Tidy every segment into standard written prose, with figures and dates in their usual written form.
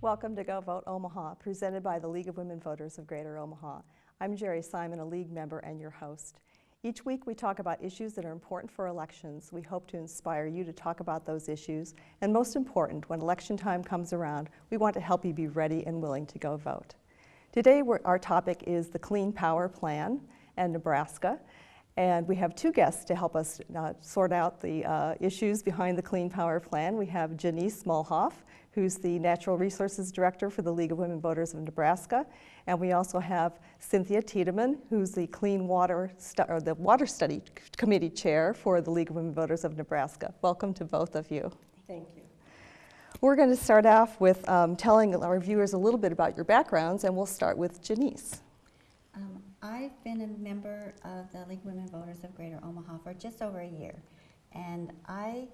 Welcome to Go Vote Omaha, presented by the League of Women Voters of Greater Omaha. I'm Geri Simon, a League member and your host. Each week we talk about issues that are important for elections. We hope to inspire you to talk about those issues, and most important, when election time comes around, we want to help you be ready and willing to go vote. Today our topic is the Clean Power Plan and Nebraska, and we have two guests to help us sort out the issues behind the Clean Power Plan. We have Janese Molhoff, who's the Natural Resources Director for the League of Women Voters of Nebraska. And we also have Cynthia Tiedeman, who's the Water Study Committee Chair for the League of Women Voters of Nebraska. Welcome to both of you. Thank you. We're going to start off with telling our viewers a little bit about your backgrounds, and we'll start with Janese. I've been a member of the League of Women Voters of Greater Omaha for just over a year. And I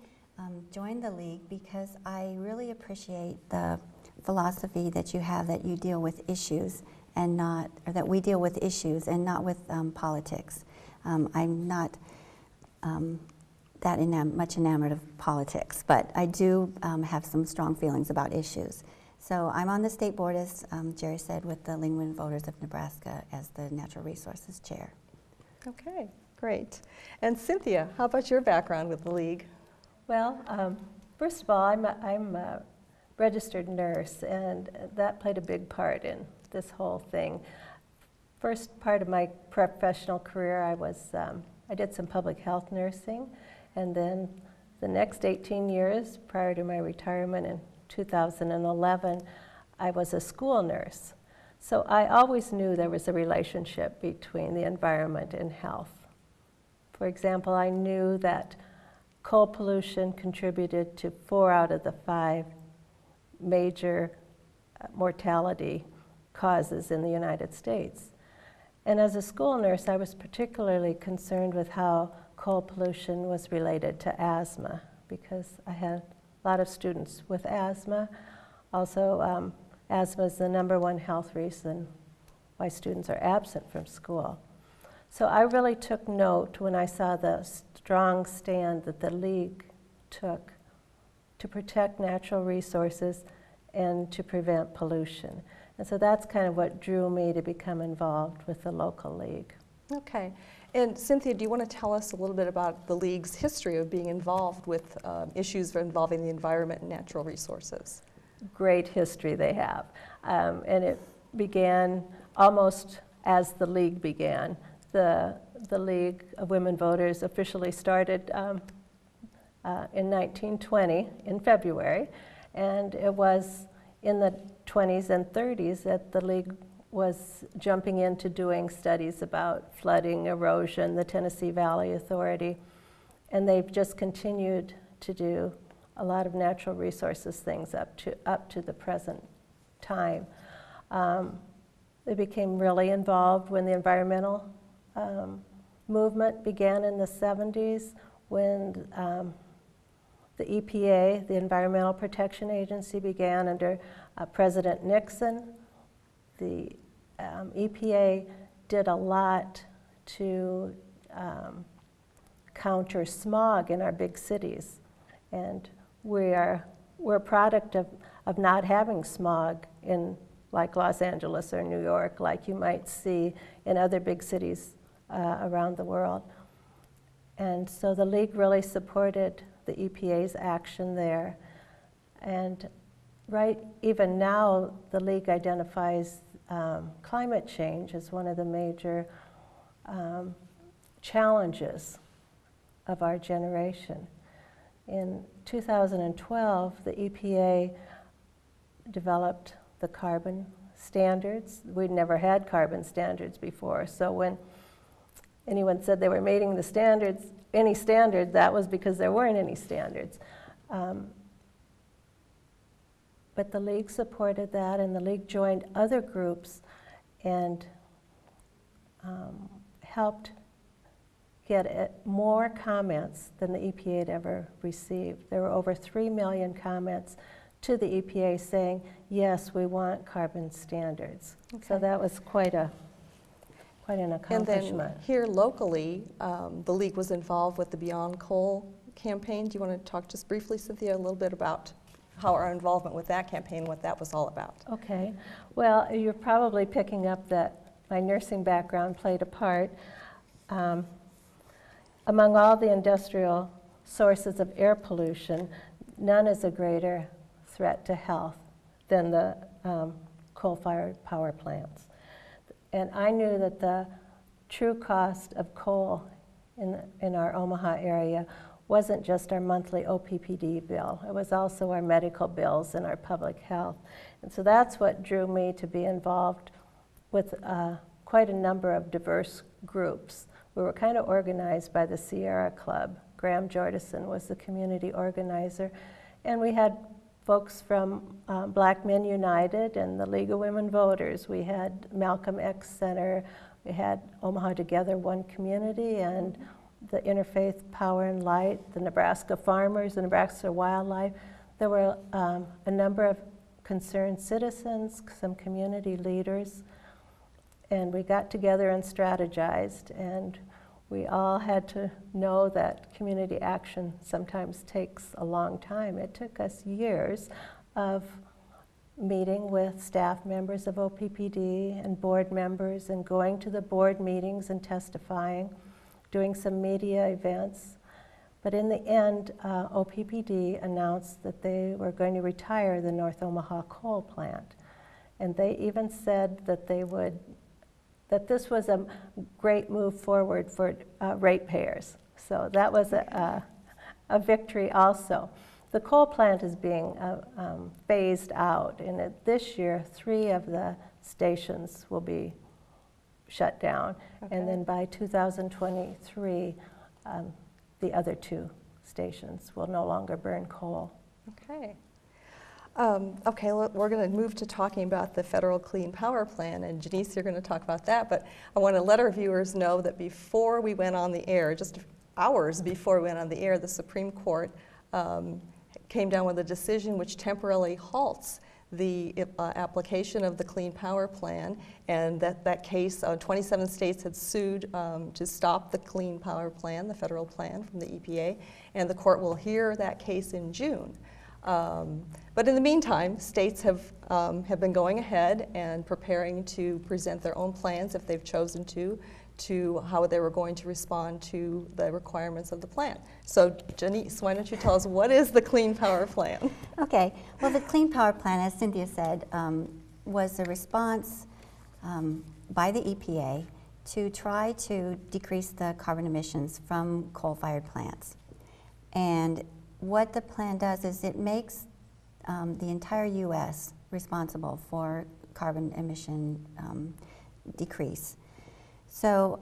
joined the League because I really appreciate the philosophy that you have, that you deal with issues and not, or that we deal with issues and not with politics. I'm not much enamored of politics, but I do have some strong feelings about issues. So I'm on the state board, as Geri said, with the League of Women Voters of Nebraska as the Natural Resources Chair. Okay, great. And Cynthia, how about your background with the League? Well, first of all, I'm a registered nurse, and that played a big part in this whole thing. First part of my professional career, I did some public health nursing, and then the next 18 years prior to my retirement in 2011, I was a school nurse. So I always knew there was a relationship between the environment and health. For example, I knew that coal pollution contributed to 4 out of the 5 major mortality causes in the United States. And as a school nurse, I was particularly concerned with how coal pollution was related to asthma, because I had a lot of students with asthma. Also, asthma is the #1 health reason why students are absent from school. So I really took note when I saw the strong stand that the League took to protect natural resources and to prevent pollution. And so that's kind of what drew me to become involved with the local league. Okay. And Cynthia, do you want to tell us a little bit about the League's history of being involved with issues involving the environment and natural resources? Great history they have. And it began almost as the League began. The League of Women Voters officially started in 1920 in February, and it was in the 20s and 30s that the League was jumping into doing studies about flooding, erosion, the Tennessee Valley Authority, and they've just continued to do a lot of natural resources things up to the present time. They became really involved when the environmental movement began in the 70s, when the EPA, the Environmental Protection Agency, began under President Nixon. The EPA did a lot to counter smog in our big cities, and we're a product of not having smog in like Los Angeles or New York, like you might see in other big cities around the world. And so the League really supported the EPA's action there. And even now, the League identifies climate change as one of the major challenges of our generation. In 2012, the EPA developed the carbon standards. We'd never had carbon standards before, so when anyone said they were meeting the standards, any standard, that was because there weren't any standards. But the League supported that, and the League joined other groups and helped get more comments than the EPA had ever received. There were over 3 million comments to the EPA saying, yes, we want carbon standards. Okay. So that was quite an accomplishment. And then here locally, the League was involved with the Beyond Coal campaign. Do you want to talk just briefly, Cynthia, a little bit about how our involvement with that campaign, what that was all about. Okay. Well, you're probably picking up that my nursing background played a part. Among all the industrial sources of air pollution, none is a greater threat to health than the coal-fired power plants. And I knew that the true cost of coal in our Omaha area wasn't just our monthly OPPD bill. It was also our medical bills and our public health. And so that's what drew me to be involved with quite a number of diverse groups. We were kind of organized by the Sierra Club. Graham Jordison was the community organizer. And we had folks from Black Men United and the League of Women Voters. We had Malcolm X Center. We had Omaha Together, One Community, and the Interfaith Power and Light, the Nebraska Farmers, the Nebraska Wildlife. There were a number of concerned citizens, some community leaders, and we got together and strategized, and we all had to know that community action sometimes takes a long time. It took us years of meeting with staff members of OPPD and board members and going to the board meetings and testifying, doing some media events. But in the end, OPPD announced that they were going to retire the North Omaha coal plant. And they even said that that this was a great move forward for ratepayers. So that was a victory also. The coal plant is being phased out, and this year 3 of the stations will be shut down. Okay. And then by 2023, the other 2 stations will no longer burn coal. Okay. Okay, we're going to move to talking about the Federal Clean Power Plan, and Janese, you're going to talk about that, but I want to let our viewers know that before we went on the air, just hours before we went on the air, the Supreme Court came down with a decision which temporarily halts the application of the Clean Power Plan, and that case, 27 states had sued to stop the Clean Power Plan, the federal plan from the EPA, and the court will hear that case in June. But in the meantime, states have been going ahead and preparing to present their own plans, if they've chosen to how they were going to respond to the requirements of the plan. So Janese, why don't you tell us, what is the Clean Power Plan? Okay, well, the Clean Power Plan, as Cynthia said, was a response by the EPA to try to decrease the carbon emissions from coal-fired plants. And what the plan does is it makes the entire U.S. responsible for carbon emission decrease. So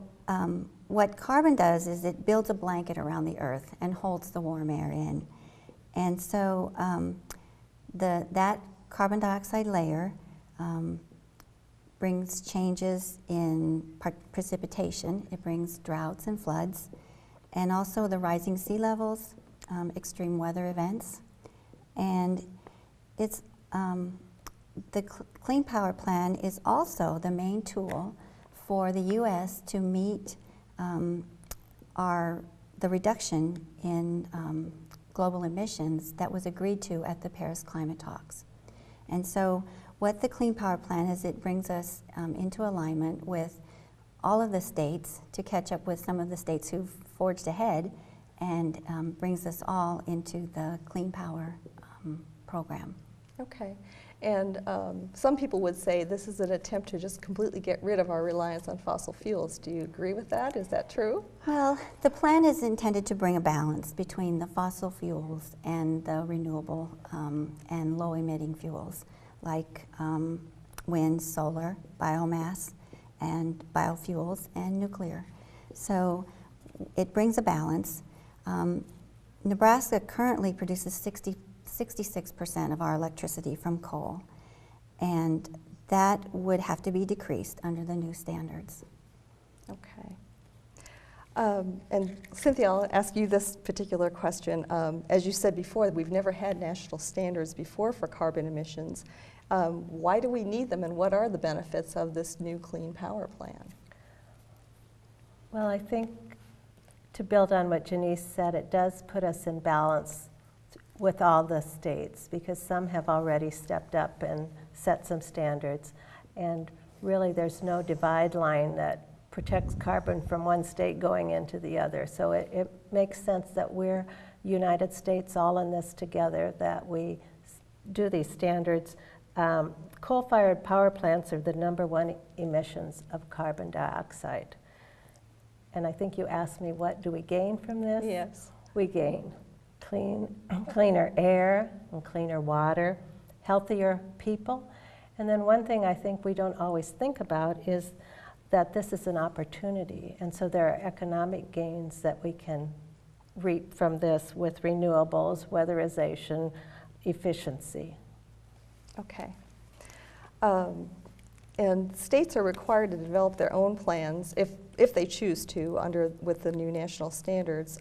what carbon does is it builds a blanket around the Earth and holds the warm air in. And so that carbon dioxide layer brings changes in precipitation. It brings droughts and floods, and also the rising sea levels, extreme weather events. And it's the Clean Power Plan is also the main tool for the U.S. to meet the reduction in global emissions that was agreed to at the Paris climate talks. And so what the Clean Power Plan is, it brings us into alignment with all of the states to catch up with some of the states who've forged ahead, and brings us all into the Clean Power program. Okay. And some people would say this is an attempt to just completely get rid of our reliance on fossil fuels. Do you agree with that? Is that true? Well, the plan is intended to bring a balance between the fossil fuels and the renewable and low-emitting fuels like wind, solar, biomass, and biofuels, and nuclear. So it brings a balance. Nebraska currently produces 66% of our electricity from coal, and that would have to be decreased under the new standards. Okay. And Cynthia, I'll ask you this particular question. As you said before, we've never had national standards before for carbon emissions. Why do we need them, and what are the benefits of this new Clean Power Plan? Well, I think to build on what Janese said, it does put us in balance with all the states, because some have already stepped up and set some standards. And really, there's no divide line that protects carbon from one state going into the other. So it makes sense that we're United States all in this together, that we do these standards. Coal-fired power plants are the #1 emissions of carbon dioxide. And I think you asked me, what do we gain from this? Yes. We gain cleaner air and cleaner water, healthier people. And then one thing I think we don't always think about is that this is an opportunity. And so there are economic gains that we can reap from this with renewables, weatherization, efficiency. Okay. And states are required to develop their own plans if they choose to with the new national standards.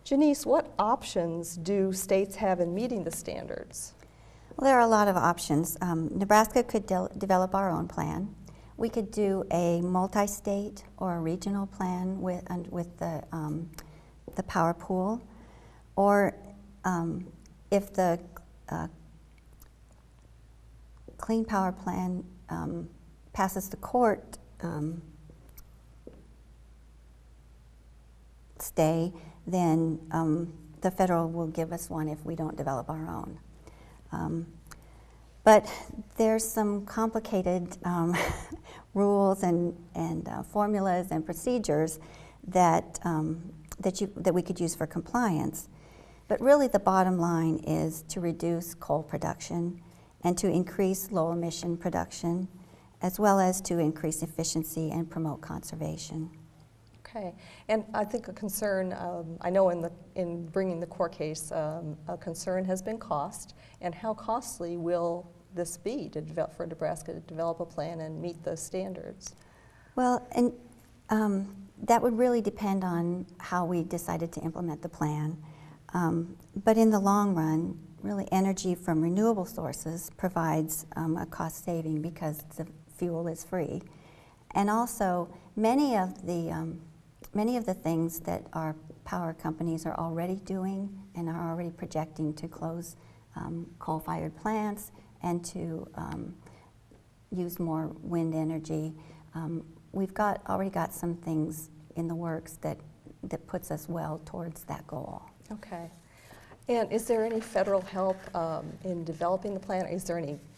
Janese, what options do states have in meeting the standards? Well, there are a lot of options. Nebraska could develop our own plan. We could do a multi-state or a regional plan with the power pool, or if the Clean Power Plan passes the court stay, then the federal will give us one if we don't develop our own. But there's some complicated rules and formulas and procedures that we could use for compliance. But really the bottom line is to reduce coal production and to increase low emission production, as well as to increase efficiency and promote conservation. Okay, and I think a concern, I know in bringing the court case, a concern has been cost, and how costly will this be for Nebraska to develop a plan and meet the standards? Well, and that would really depend on how we decided to implement the plan. But in the long run, really energy from renewable sources provides a cost saving because the fuel is free. And also, many of the things that our power companies are already doing and are already projecting to close coal-fired plants and to use more wind energy. We've already got some things in the works that puts us well towards that goal. Okay. And is there any federal help in developing the plan?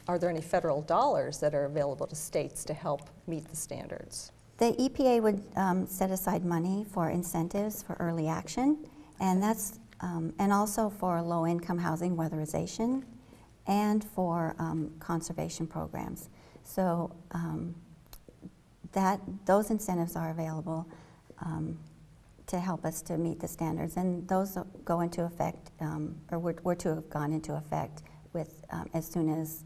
Are there any federal dollars that are available to states to help meet the standards? The EPA would set aside money for incentives for early action, and that's and also for low-income housing weatherization, and for conservation programs. So those incentives are available to help us to meet the standards, and those go into effect, or were to have gone into effect with as soon as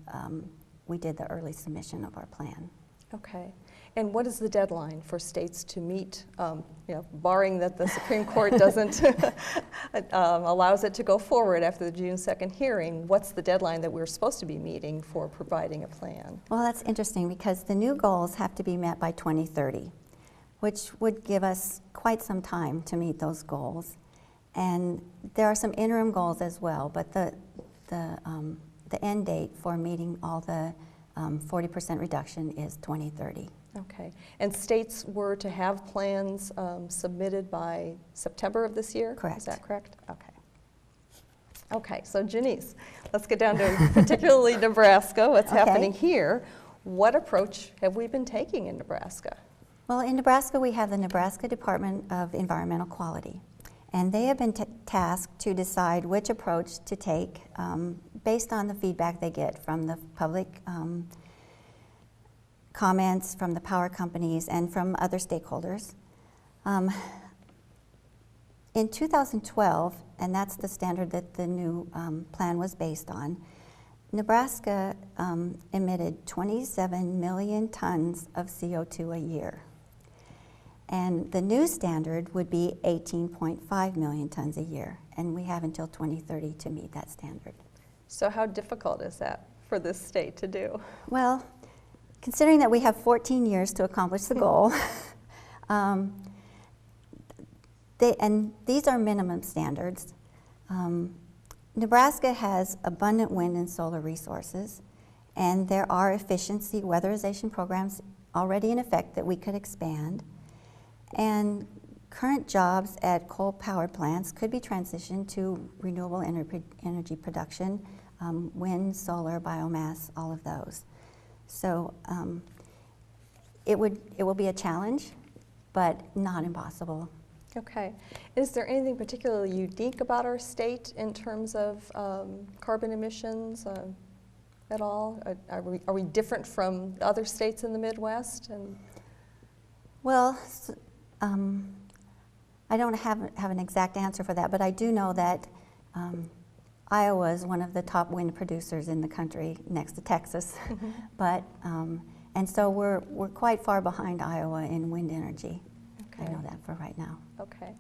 we did the early submission of our plan. Okay. And what is the deadline for states to meet, barring that the Supreme Court doesn't allows it to go forward after the June 2nd hearing? What's the deadline that we're supposed to be meeting for providing a plan? Well, that's interesting because the new goals have to be met by 2030, which would give us quite some time to meet those goals. And there are some interim goals as well, but the end date for meeting all the 40% reduction is 2030. Okay. And states were to have plans submitted by September of this year? Correct. Is that correct? Okay. Okay, so Janese, let's get down to particularly Nebraska, what's happening here. What approach have we been taking in Nebraska? Well, in Nebraska, we have the Nebraska Department of Environmental Quality, and they have been tasked to decide which approach to take based on the feedback they get from the public comments, from the power companies, and from other stakeholders. In 2012, and that's the standard that the new plan was based on, Nebraska emitted 27 million tons of CO2 a year. And the new standard would be 18.5 million tons a year, and we have until 2030 to meet that standard. So how difficult is that for this state to do? Well, considering that we have 14 years to accomplish the goal, and these are minimum standards, Nebraska has abundant wind and solar resources, and there are efficiency weatherization programs already in effect that we could expand. And current jobs at coal power plants could be transitioned to renewable energy production, wind, solar, biomass, all of those. So it will be a challenge, but not impossible. Okay. Is there anything particularly unique about our state in terms of carbon emissions at all? Are we different from other states in the Midwest? Well, I don't have an exact answer for that, but I do know that Iowa is one of the top wind producers in the country, next to Texas. Mm-hmm. But and so we're quite far behind Iowa in wind energy. Okay. I know that for right now. Okay.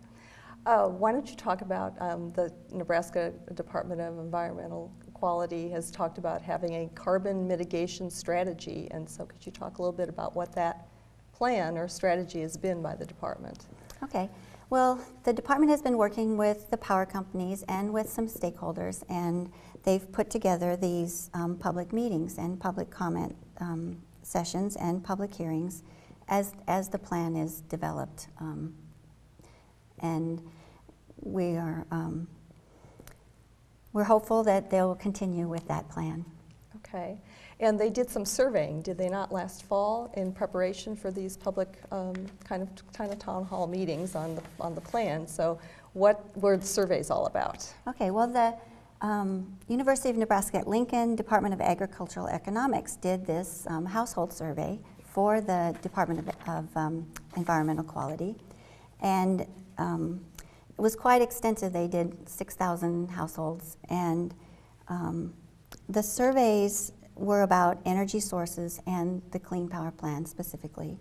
Why don't you talk about the Nebraska Department of Environmental Quality has talked about having a carbon mitigation strategy, and so could you talk a little bit about what that plan or strategy has been by the department? Okay. Well, the department has been working with the power companies and with some stakeholders, and they've put together these public meetings and public comment sessions and public hearings as the plan is developed. And we're hopeful that they'll continue with that plan. Okay. And they did some surveying, did they not, last fall in preparation for these public kind of town hall meetings on the plan? So what were the surveys all about? Okay, well, the University of Nebraska at Lincoln Department of Agricultural Economics did this household survey for the Department of Environmental Quality, and it was quite extensive. They did 6,000 households, and the surveys were about energy sources and the Clean Power Plan specifically.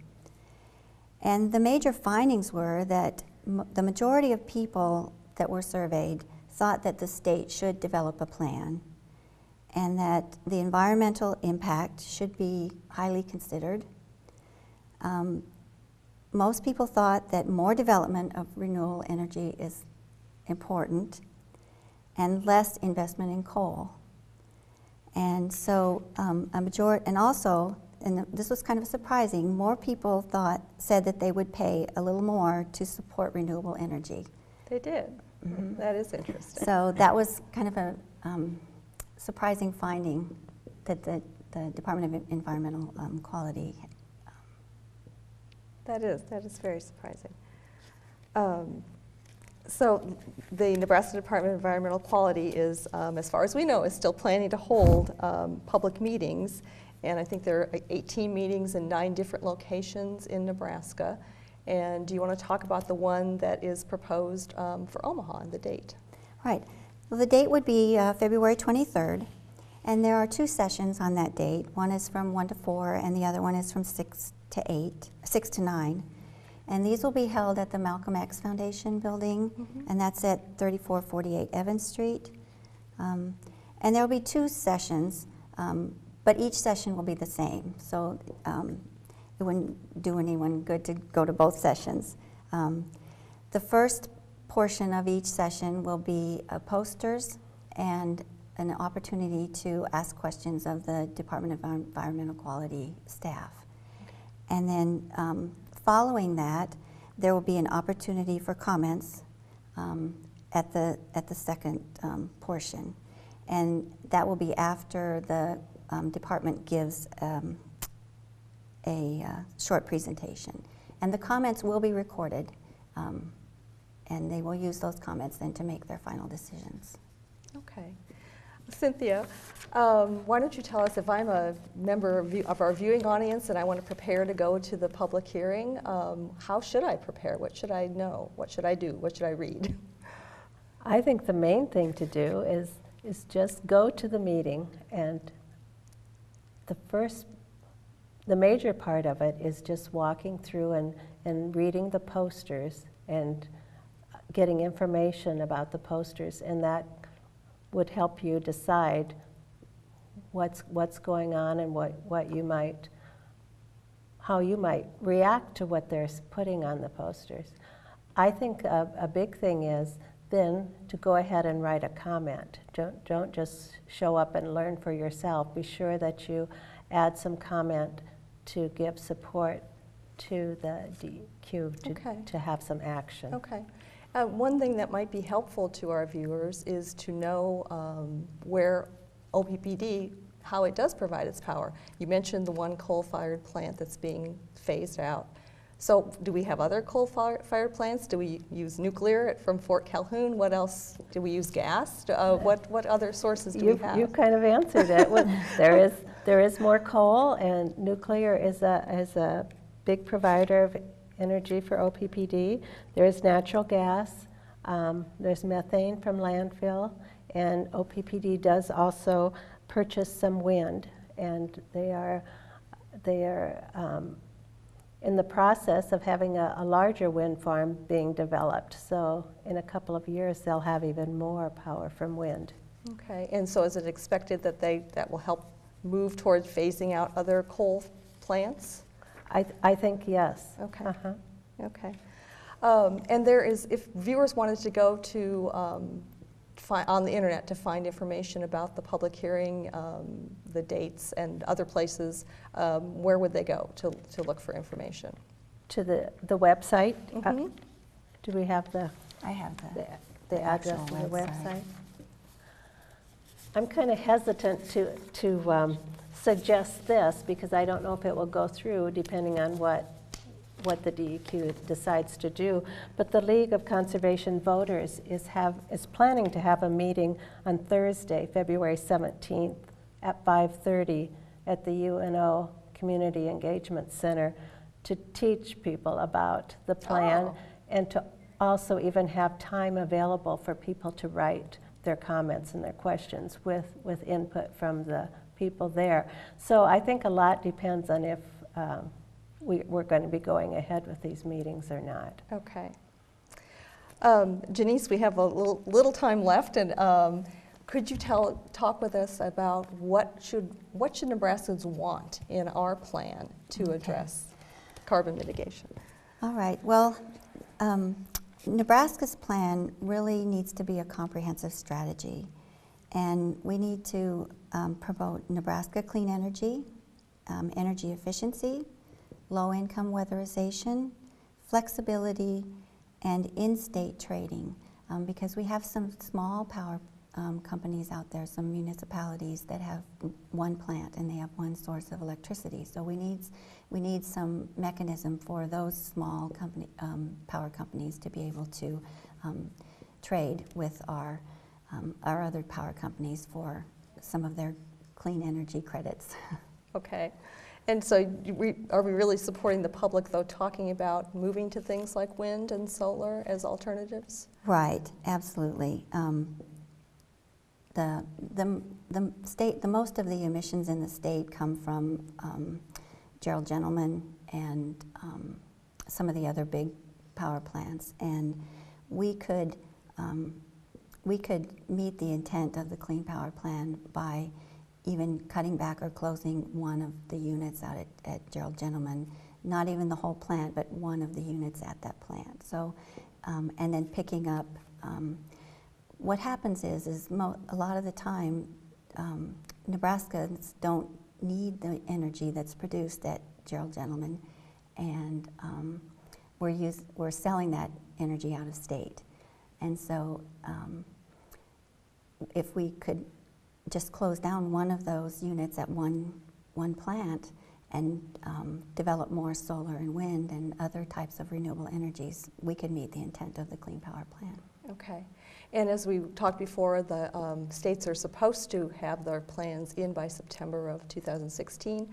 And the major findings were that the majority of people that were surveyed thought that the state should develop a plan, and that the environmental impact should be highly considered. Most people thought that more development of renewable energy is important and less investment in coal. And so a majority, and also, and this was kind of surprising, more people said that they would pay a little more to support renewable energy. They did. Mm-hmm. That is interesting. So that was kind of a surprising finding that the Department of Environmental Quality. That is very surprising. So the Nebraska Department of Environmental Quality is, as far as we know, is still planning to hold public meetings, and I think there are 18 meetings in 9 different locations in Nebraska. And do you want to talk about the one that is proposed for Omaha and the date? Right. Well, the date would be February 23rd, and there are 2 sessions on that date. One is from 1 to 4, and the other one is from 6 to 9. And these will be held at the Malcolm X Foundation building, and that's at 3448 Evans Street. And there will be 2 sessions, but each session will be the same. So it wouldn't do anyone good to go to both sessions. The first portion of each session will be posters and an opportunity to ask questions of the Department of Environmental Quality staff. And then following that, there will be an opportunity for comments at the second portion, and that will be after the department gives a short presentation. And the comments will be recorded, and they will use those comments then to make their final decisions. Okay. Cynthia, why don't you tell us, if I'm a member of our viewing audience and I want to prepare to go to the public hearing, how should I prepare? What should I know? What should I do? What should I read? I think the main thing to do is just go to the meeting, and the major part of it is just walking through and reading the posters and getting information about the posters, and that would help you decide what's going on and how you might react to what they're putting on the posters. I think a big thing is then to go ahead and write a comment, Don't just show up and learn for yourself. Be sure that you add some comment to give support to the DEQ to have some action. Okay. One thing that might be helpful to our viewers is to know where OPPD, how it does provide its power. You mentioned the one coal-fired plant that's being phased out. So do we have other coal-fired plants? Do we use nuclear from Fort Calhoun? What else? Do we use gas? What other sources do we have? You kind of answered it. There is more coal, and nuclear is a big provider of energy for OPPD. There is natural gas. There's methane from landfill, and OPPD does also purchase some wind, and they are in the process of having a larger wind farm being developed. So in a couple of years, they'll have even more power from wind. Okay, and so is it expected that that will help move towards phasing out other coal plants? I think yes. Okay. Okay. And there is, if viewers wanted to go to on the internet to find information about the public hearing, the dates, and other places, where would they go to look for information? To the website. Mm-hmm. Do we have the? I have the address of the website. I'm kind of hesitant to suggest this because I don't know if it will go through depending on what the DEQ decides to do. But the League of Conservation Voters is planning to have a meeting on Thursday, February 17th at 5:30 at the UNO Community Engagement Center to teach people about the plan and to also even have time available for people to write their comments and their questions with input from the people there. So I think a lot depends on if we're going to be going ahead with these meetings or not. Okay. Janese, we have a little time left, and could you talk with us about what should Nebraskans want in our plan to address carbon mitigation? All right. Well, Nebraska's plan really needs to be a comprehensive strategy, and we need to promote Nebraska clean energy, energy efficiency, low-income weatherization, flexibility, and in-state trading, because we have some small power companies out there, some municipalities that have one plant and they have one source of electricity. So we need some mechanism for those small power companies to be able to trade with our other power companies for some of their clean energy credits. Okay. And so are we really supporting the public, though, talking about moving to things like wind and solar as alternatives? Right, absolutely. The most of the emissions in the state come from Gerald Gentleman and some of the other big power plants, and we could meet the intent of the Clean Power Plan by even cutting back or closing one of the units out at Gerald Gentleman, not even the whole plant, but one of the units at that plant. So, and then picking up, what happens is a lot of the time, Nebraskans don't need the energy that's produced at Gerald Gentleman, and we're selling that energy out of state. And so if we could just close down one of those units at one plant and develop more solar and wind and other types of renewable energies, we could meet the intent of the Clean Power Plan. Okay. And as we talked before, the states are supposed to have their plans in by September of 2016.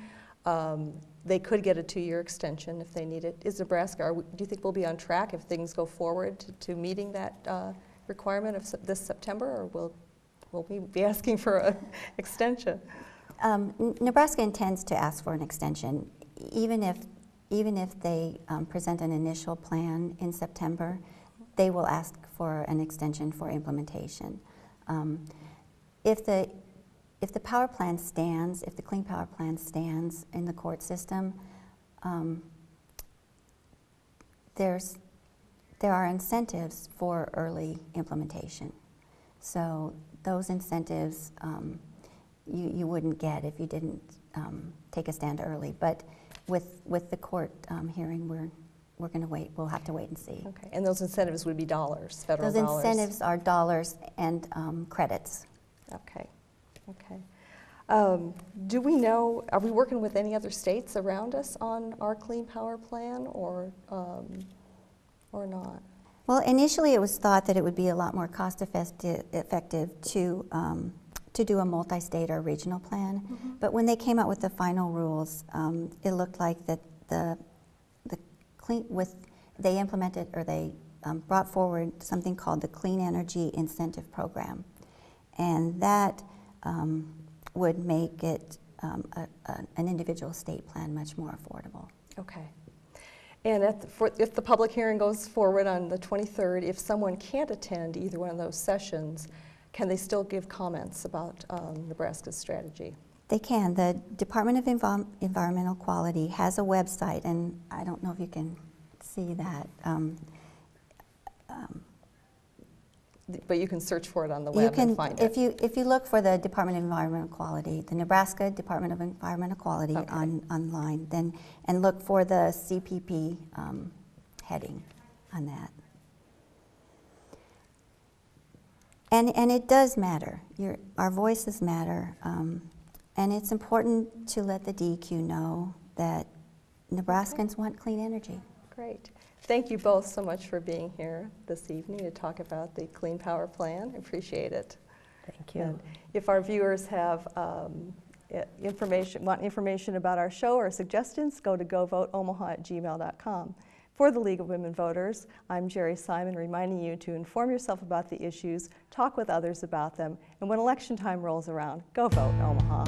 They could get a 2-year extension if they need it. Is Nebraska, do you think we'll be on track if things go forward to meeting that requirement of this September, or will we be asking for an extension? Nebraska intends to ask for an extension, even if they present an initial plan in September. They will ask for an extension for implementation. If the power plan stands, if the Clean Power Plan stands in the court system, there are incentives for early implementation. So those incentives you wouldn't get if you didn't take a stand early. But with the court hearing, we're going to wait. We'll have to wait and see. Okay, and those incentives would be dollars, federal Those dollars? incentives are dollars and credits. Okay, okay. Do we know, are we working with any other states around us on our Clean Power Plan or not? Well, initially it was thought that it would be a lot more cost-effective to do a multi-state or regional plan. Mm-hmm. But when they came out with the final rules, it looked like that they implemented, or they brought forward something called the Clean Energy Incentive Program, and that would make it an individual state plan much more affordable. Okay. And if the public hearing goes forward on the 23rd, if someone can't attend either one of those sessions, can they still give comments about Nebraska's strategy? They can. The Department of Environmental Quality has a website, and I don't know if you can see that. But you can search for it on the web and find it. If you look for the Department of Environmental Quality, the Nebraska Department of Environmental Quality online, then and look for the CPP heading on that. And it does matter. Our voices matter, and it's important to let the DEQ know that Nebraskans want clean energy. Great. Thank you both so much for being here this evening to talk about the Clean Power Plan. I appreciate it. Thank you. And if our viewers have want information about our show or suggestions, go to govotoomaha@gmail.com. For the League of Women Voters, I'm Geri Simon, reminding you to inform yourself about the issues, talk with others about them, and when election time rolls around, go vote Omaha.